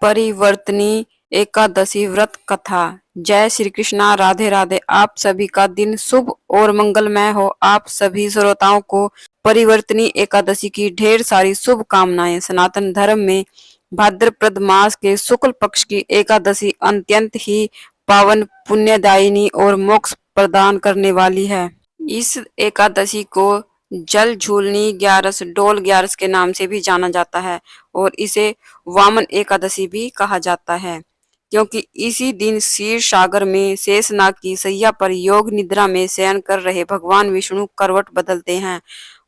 परिवर्तनी एकादशी व्रत कथा। जय श्री कृष्णा, राधे राधे। आप सभी का दिन शुभ और मंगलमय हो। आप सभी श्रोताओं को परिवर्तनी एकादशी की ढेर सारी शुभकामनाएं। सनातन धर्म में भाद्रपद मास के शुक्ल पक्ष की एकादशी अत्यंत ही पावन, पुण्यदायिनी और मोक्ष प्रदान करने वाली है। इस एकादशी को जल झूलनी ग्यारस, डोल ग्यारस के नाम से भी जाना जाता है और इसे वामन एकादशी भी कहा जाता है, क्योंकि इसी दिन क्षीर सागर में शेषनाग की सैया पर योग निद्रा में शयन कर रहे भगवान विष्णु करवट बदलते हैं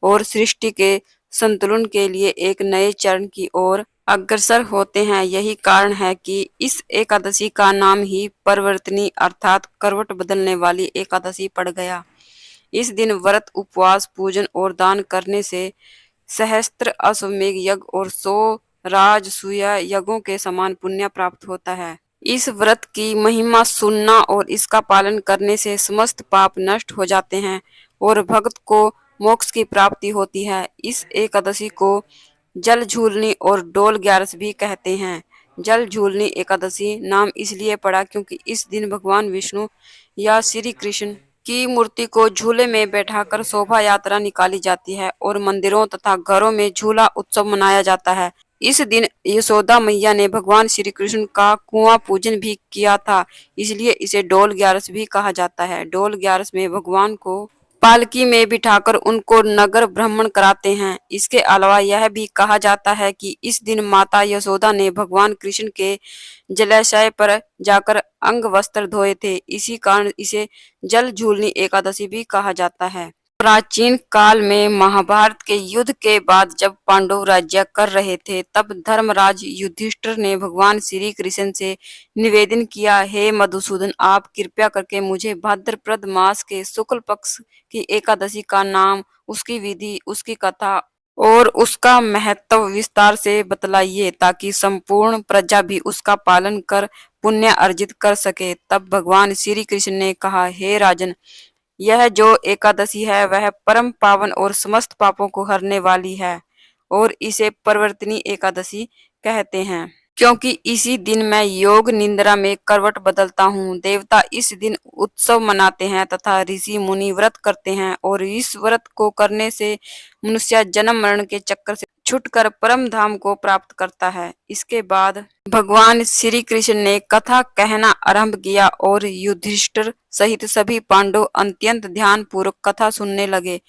और सृष्टि के संतुलन के लिए एक नए चरण की ओर अग्रसर होते हैं। यही कारण है कि इस एकादशी का नाम ही परिवर्तनी अर्थात करवट बदलने वाली एकादशी पड़ गया। इस दिन व्रत, उपवास, पूजन और दान करने से सहस्त्र अश्वमेध यज्ञ और 100 राजसूय यज्ञों के समान पुण्य प्राप्त होता है। इस व्रत की महिमा सुनना और इसका पालन करने से समस्त पाप नष्ट हो जाते हैं और भक्त को मोक्ष की प्राप्ति होती है। इस एकादशी को जल झूलनी और डोल ग्यारस भी कहते हैं। जल झूलनी एकादशी नाम इसलिए पड़ा क्योंकि इस दिन भगवान विष्णु या श्री कृष्ण की मूर्ति को झूले में बैठाकर शोभा यात्रा निकाली जाती है और मंदिरों तथा घरों में झूला उत्सव मनाया जाता है। इस दिन यशोदा मैया ने भगवान श्री कृष्ण का कुआं पूजन भी किया था, इसलिए इसे डोल ग्यारस भी कहा जाता है। डोल ग्यारस में भगवान को पालकी में बिठाकर उनको नगर भ्रमण कराते हैं। इसके अलावा यह भी कहा जाता है कि इस दिन माता यशोदा ने भगवान कृष्ण के जलाशय पर जाकर अंग वस्त्र धोए थे। इसी कारण इसे जल झूलनी एकादशी भी कहा जाता है। प्राचीन काल में महाभारत के युद्ध के बाद जब पांडव राज्य कर रहे थे, तब धर्मराज युधिष्ठिर ने भगवान श्री कृष्ण से निवेदन किया, हे मधुसूदन, आप कृपया करके मुझे भाद्रपद मास के शुक्ल पक्ष की एकादशी का नाम, उसकी विधि, उसकी कथा और उसका महत्व विस्तार से बतलाइए ताकि संपूर्ण प्रजा भी उसका पालन कर पुण्य अर्जित कर सके। तब भगवान श्री कृष्ण ने कहा, हे राजन, यह जो एकादशी है वह परम पावन और समस्त पापों को हरने वाली है और इसे परिवर्तनी एकादशी कहते हैं, क्योंकि इसी दिन मैं योग निद्रा में करवट बदलता हूँ। देवता इस दिन उत्सव मनाते हैं तथा ऋषि मुनि व्रत करते हैं और इस व्रत को करने से मनुष्य जन्म मरण के चक्कर से छुटकर परम धाम को प्राप्त करता है। इसके बाद भगवान श्री कृष्ण ने कथा कहना आरंभ किया और युधिष्ठिर सहित सभी पांडव अत्यंत ध्यान पूर्वक कथा सुनने लगे।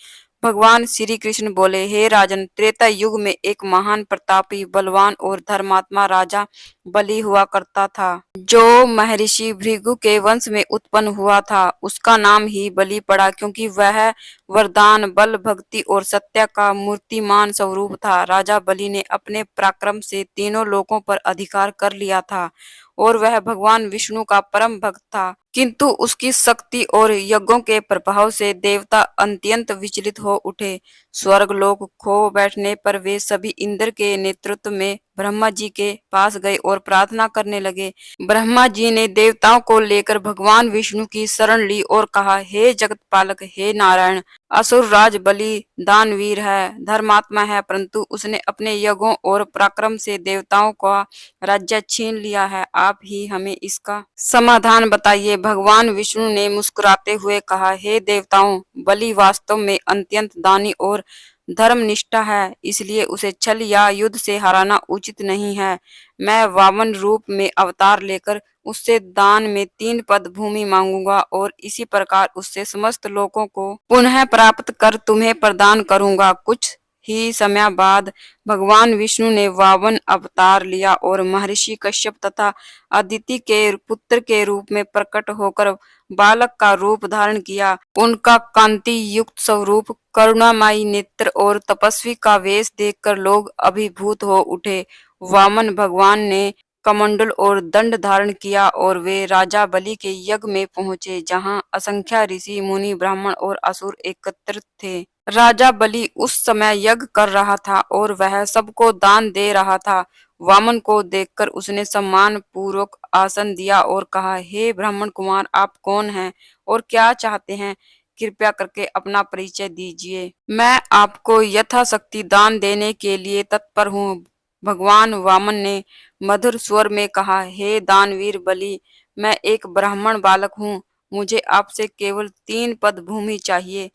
भगवान श्री कृष्ण बोले, हे राजन, त्रेता युग में एक महान प्रतापी, बलवान और धर्मात्मा राजा बलि हुआ करता था, जो महर्षि भृगु के वंश में उत्पन्न हुआ था। उसका नाम ही बलि पड़ा क्योंकि वह वरदान, बल, भक्ति और सत्य का मूर्तिमान स्वरूप था। राजा बलि ने अपने पराक्रम से तीनों लोकों पर अधिकार कर लिया था और वह भगवान विष्णु का परम भक्त था, किंतु उसकी शक्ति और यज्ञों के प्रभाव से देवता अत्यंत विचलित हो उठे। स्वर्गलोक खो बैठने पर वे सभी इंद्र के नेतृत्व में ब्रह्मा जी के पास गए और प्रार्थना करने लगे। ब्रह्मा जी ने देवताओं को लेकर भगवान विष्णु की शरण ली और कहा, हे जगत पालक, हे नारायण, असुर राज बलि दानवीर है, धर्मात्मा है, परंतु उसने अपने यज्ञों और पराक्रम से देवताओं का राज्य छीन लिया है। आप ही हमें इसका समाधान बताइए। भगवान विष्णु ने मुस्कुराते हुए कहा, हे देवताओं, बलि वास्तव में अत्यंत दानी और धर्मनिष्ठा है, इसलिए उसे छल या युद्ध से हराना उचित नहीं है। मैं वामन रूप में अवतार लेकर उससे दान में 3 पद भूमि मांगूंगा और इसी प्रकार उससे समस्त लोगों को पुनः प्राप्त कर तुम्हें प्रदान करूंगा। कुछ ही समय बाद भगवान विष्णु ने वामन अवतार लिया और महर्षि कश्यप तथा अदिति के पुत्र के रूप में प्रकट होकर बालक का रूप धारण किया। उनका कांति युक्त स्वरूप, करुणामयी नेत्र और तपस्वी का वेश देखकर लोग अभिभूत हो उठे। वामन भगवान ने कमंडल और दंड धारण किया और वे राजा बलि के यज्ञ में पहुंचे, जहां असंख्य ऋषि, मुनि, ब्राह्मण और असुर एकत्रित थे। राजा बलि उस समय यज्ञ कर रहा था और वह सबको दान दे रहा था। वामन को देखकर उसने सम्मान पूर्वक आसन दिया और कहा, हे ब्राह्मण कुमार, आप कौन हैं और क्या चाहते हैं? कृपया करके अपना परिचय दीजिए। मैं आपको यथाशक्ति दान देने के लिए तत्पर हूँ। भगवान वामन ने मधुर स्वर में कहा, हे दानवीर बलि, मैं एक ब्राह्मण बालक हूँ। मुझे आपसे केवल 3 पद भूमि चाहिए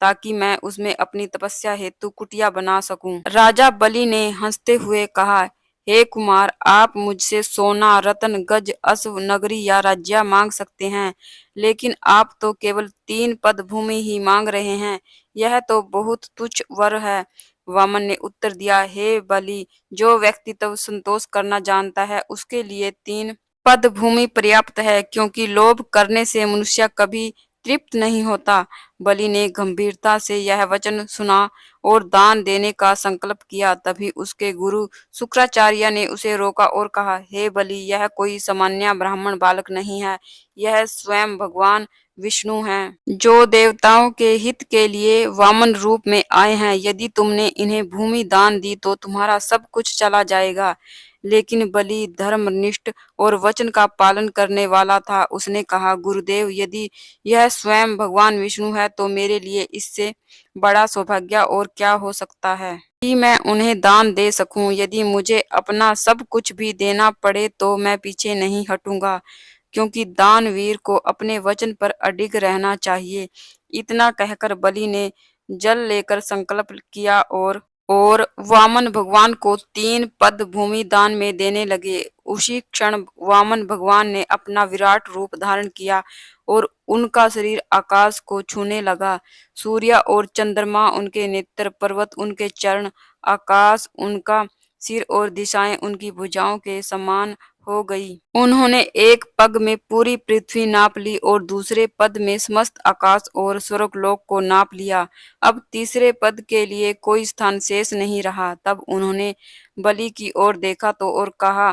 ताकि मैं उसमें अपनी तपस्या हेतु कुटिया बना सकूं। राजा बलि ने हंसते हुए कहा, हे कुमार, आप मुझसे सोना, रत्न, गज, अश्व, नगरी या राज्य मांग सकते हैं, लेकिन आप तो केवल 3 पद भूमि ही मांग रहे हैं। यह तो बहुत तुच्छ वर है। वामन ने उत्तर दिया, हे बलि, जो व्यक्ति तब संतोष करना जानता है उसके लिए 3 पद भूमि पर्याप्त है, क्योंकि लोभ करने से मनुष्य कभी तृप्त नहीं होता। बलि ने गंभीरता से यह वचन सुना और दान देने का संकल्प किया। तभी उसके गुरु शुक्राचार्य ने उसे रोका और कहा, हे बलि, यह कोई सामान्य ब्राह्मण बालक नहीं है, यह स्वयं भगवान विष्णु हैं, जो देवताओं के हित के लिए वामन रूप में आए हैं। यदि तुमने इन्हें भूमि दान दी तो तुम्हारा सब कुछ चला जाएगा। लेकिन बलि धर्मनिष्ठ और वचन का पालन करने वाला था। उसने कहा, गुरुदेव, यदि यह स्वयं भगवान विष्णु है तो मेरे लिए इससे बड़ा सौभाग्य और क्या हो सकता है कि मैं उन्हें दान दे सकूं। यदि मुझे अपना सब कुछ भी देना पड़े तो मैं पीछे नहीं हटूंगा, क्योंकि दानवीर को अपने वचन पर अडिग रहना चाहिए। इतना कहकर बलि ने जल लेकर संकल्प किया और वामन भगवान को 3 पद भूमि दान में देने लगे। उसी क्षण वामन भगवान ने अपना विराट रूप धारण किया और उनका शरीर आकाश को छूने लगा। सूर्य और चंद्रमा उनके नेत्र, पर्वत उनके चरण, आकाश उनका सिर और दिशाएं उनकी भुजाओं के समान हो गई। उन्होंने एक पग में पूरी पृथ्वी नाप ली और दूसरे पद में समस्त आकाश और स्वर्गलोक को नाप लिया। अब तीसरे पद के लिए कोई स्थान शेष नहीं रहा। तब उन्होंने बलि की ओर देखा तो और कहा,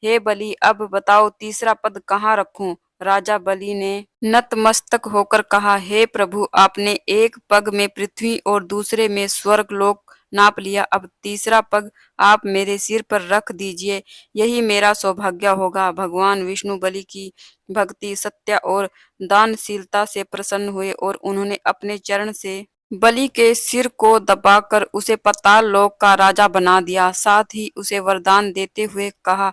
हे बलि, अब बताओ तीसरा पद कहाँ रखूं? राजा बलि ने नतमस्तक होकर कहा, हे प्रभु, आपने एक पग में पृथ्वी और दूसरे में स्वर्गलोक नाप लिया। अब तीसरा पग आप मेरे सिर पर रख दीजिए, यही मेरा सौभाग्य होगा। भगवान विष्णु बलि की भक्ति, सत्य और दानशीलता से प्रसन्न हुए और उन्होंने अपने चरण से बलि के सिर को दबाकर उसे पाताल लोक का राजा बना दिया। साथ ही उसे वरदान देते हुए कहा,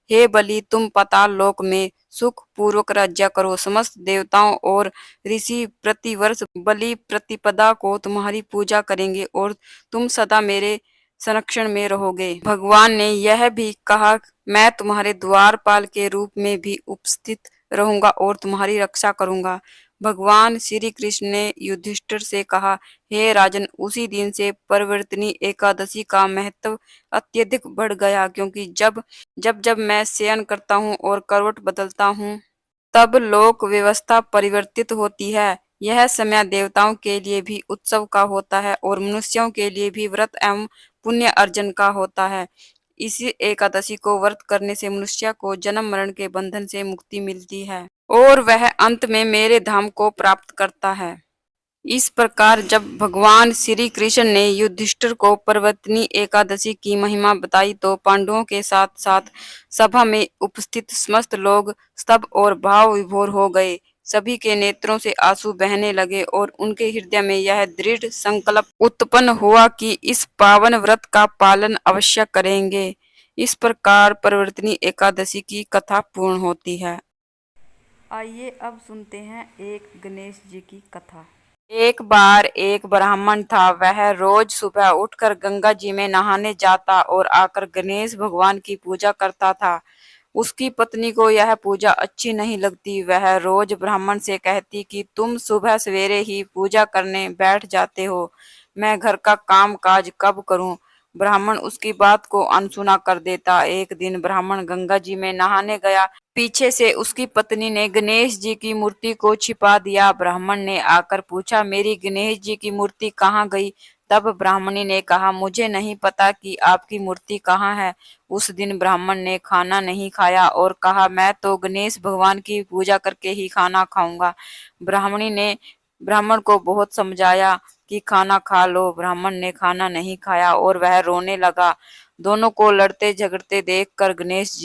हे बलि, तुम पाताल लोक में सुख पूर्वक राज्य करो। समस्त देवताओं और ऋषि प्रतिवर्ष बलि प्रतिपदा को तुम्हारी पूजा करेंगे और तुम सदा मेरे संरक्षण में रहोगे। भगवान ने यह भी कहा, मैं तुम्हारे द्वारपाल के रूप में भी उपस्थित रहूंगा और तुम्हारी रक्षा करूंगा। भगवान श्री कृष्ण ने युधिष्ठिर से कहा, हे राजन, उसी दिन से परिवर्तनी एकादशी का महत्व अत्यधिक बढ़ गया, क्योंकि जब जब जब मैं शयन करता हूँ और करवट बदलता हूँ तब लोक व्यवस्था परिवर्तित होती है। यह समय देवताओं के लिए भी उत्सव का होता है और मनुष्यों के लिए भी व्रत एवं पुण्य अर्जन का होता है। इसी एकादशी को व्रत करने से मनुष्य को जन्म मरण के बंधन से मुक्ति मिलती है और वह अंत में मेरे धाम को प्राप्त करता है। इस प्रकार जब भगवान श्री कृष्ण ने युधिष्ठिर को पर्वतनी एकादशी की महिमा बताई तो पांडवों के साथ साथ सभा में उपस्थित समस्त लोग स्तब्ध और भाव विभोर हो गए। सभी के नेत्रों से आंसू बहने लगे और उनके हृदय में यह दृढ़ संकल्प उत्पन्न हुआ कि इस पावन व्रत का पालन अवश्य करेंगे। इस प्रकार परिवर्तनी एकादशी की कथा पूर्ण होती है। आइए अब सुनते हैं एक गणेश जी की कथा। एक बार एक ब्राह्मण था। वह रोज सुबह उठकर गंगा जी में नहाने जाता और आकर गणेश भगवान की पूजा करता था। उसकी पत्नी को यह पूजा अच्छी नहीं लगती। वह रोज ब्राह्मण से कहती कि तुम सुबह सवेरे ही पूजा करने बैठ जाते हो, मैं घर का काम काज कब करूं? ब्राह्मण उसकी बात को अनसुना कर देता। एक दिन ब्राह्मण गंगा जी में नहाने गया। पीछे से उसकी पत्नी ने गणेश जी की मूर्ति को छिपा दिया। ब्राह्मण ने आकर पूछा, मेरी गणेश जी की मूर्ति कहाँ गई? तब ब्राह्मणी ने कहा, मुझे नहीं पता कि आपकी मूर्ति कहाँ है। उस दिन ब्राह्मण ने खाना नहीं खाया और कहा, मैं तो गणेश भगवान की पूजा करके ही खाना खाऊंगा। ब्राह्मणी ने ब्राह्मण को बहुत समझाया कि खाना खा लो। ब्राह्मण ने खाना नहीं खाया और वह रोने लगा। दोनों को लड़ते झगड़ते देखकर गणेश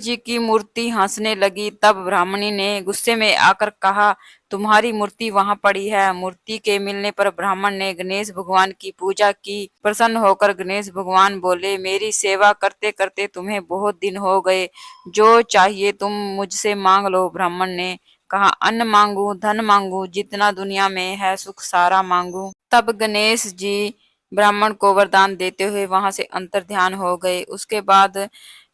जी की मूर्ति हंसने लगी। तब ब्राह्मणी ने गुस्से में आकर कहा, तुम्हारी मूर्ति वहां पड़ी है। मूर्ति के मिलने पर ब्राह्मण ने गणेश भगवान की पूजा की। प्रसन्न होकर गणेश भगवान बोले, मेरी सेवा करते करते तुम्हें बहुत दिन हो गए, जो चाहिए तुम मुझसे मांग लो। ब्राह्मण ने कहा, अन्न मांगू, धन मांगू, जितना दुनिया में है सुख सारा मांगू। तब गणेश जी ब्राह्मण को वरदान देते हुए वहां से अंतर्ध्यान हो गए। उसके बाद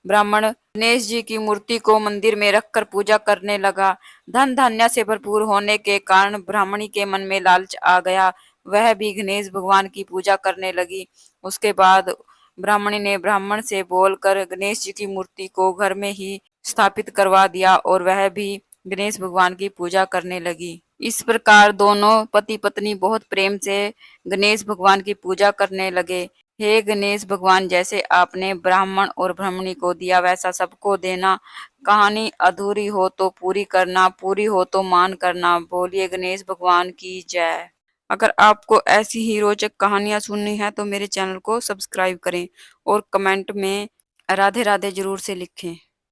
ब्राह्मण गणेश जी की मूर्ति को मंदिर में रखकर पूजा करने लगा। धन धान्य से भरपूर होने के कारण ब्राह्मणी के मन में लालच आ गया। वह भी गणेश भगवान की पूजा करने लगी। उसके बाद ब्राह्मणी ने ब्राह्मण से बोलकर गणेश जी की मूर्ति को घर में ही स्थापित करवा दिया और वह भी गणेश भगवान की पूजा करने लगी। इस प्रकार दोनों पति पत्नी बहुत प्रेम से गणेश भगवान की पूजा करने लगे। हे गणेश भगवान, जैसे आपने ब्राह्मण और ब्राह्मणी को दिया वैसा सबको देना। कहानी अधूरी हो तो पूरी करना, पूरी हो तो मान करना। बोलिए गणेश भगवान की जय। अगर आपको ऐसी ही रोचक कहानियां सुननी है तो मेरे चैनल को सब्सक्राइब करें और कमेंट में राधे राधे जरूर से लिखें।